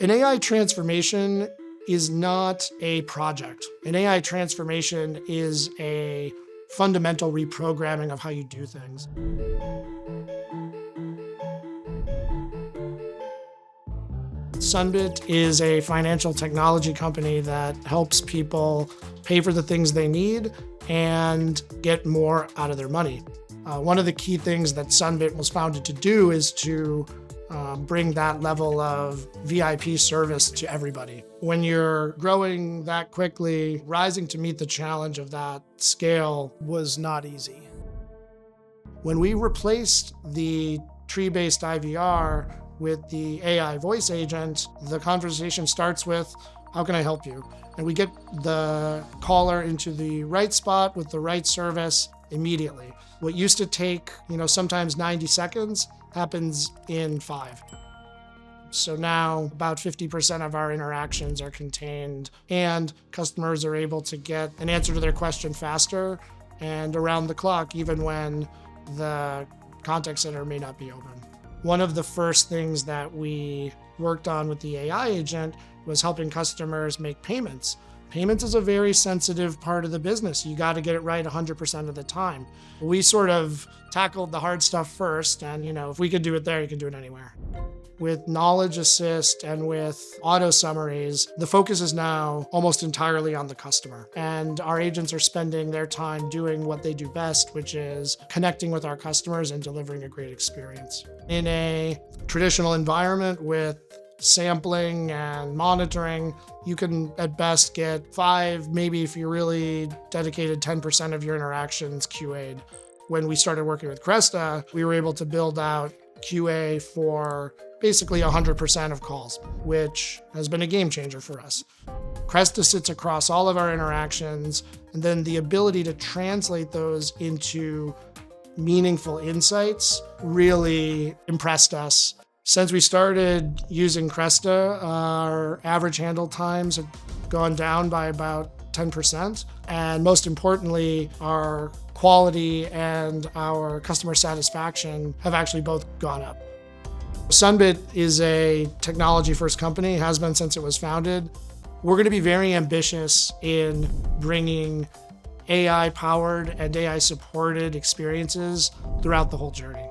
An AI transformation is not a project. An AI transformation is a fundamental reprogramming of how you do things. Sunbit is a financial technology company that helps people pay for the things they need and get more out of their money. One of the key things that Sunbit was founded to do is to bring that level of VIP service to everybody. When you're growing that quickly, rising to meet the challenge of that scale was not easy. When we replaced the tree-based IVR with the AI voice agent, the conversation starts with, how can I help you? And we get the caller into the right spot with the right service immediately. What used to take, sometimes 90 seconds happens in 5. So now about 50% of our interactions are contained and customers are able to get an answer to their question faster and around the clock, even when the contact center may not be open. One of the first things that we worked on with the AI agent was helping customers make payments. Payments is a very sensitive part of the business. You got to get it right 100% of the time. We sort of tackled the hard stuff first, and if we could do it there, you can do it anywhere. With Knowledge Assist and with auto summaries, the focus is now almost entirely on the customer. And our agents are spending their time doing what they do best, which is connecting with our customers and delivering a great experience. In a traditional environment with sampling and monitoring, you can at best get 5, maybe if you're really dedicated, 10% of your interactions QA'd. When we started working with Cresta, we were able to build out QA for basically 100% of calls, which has been a game changer for us. Cresta sits across all of our interactions, and then the ability to translate those into meaningful insights really impressed us. Since we started using Cresta, our average handle times have gone down by about 10%. And most importantly, our quality and our customer satisfaction have actually both gone up. Sunbit is a technology-first company, has been since it was founded. We're going to be very ambitious in bringing AI-powered and AI-supported experiences throughout the whole journey.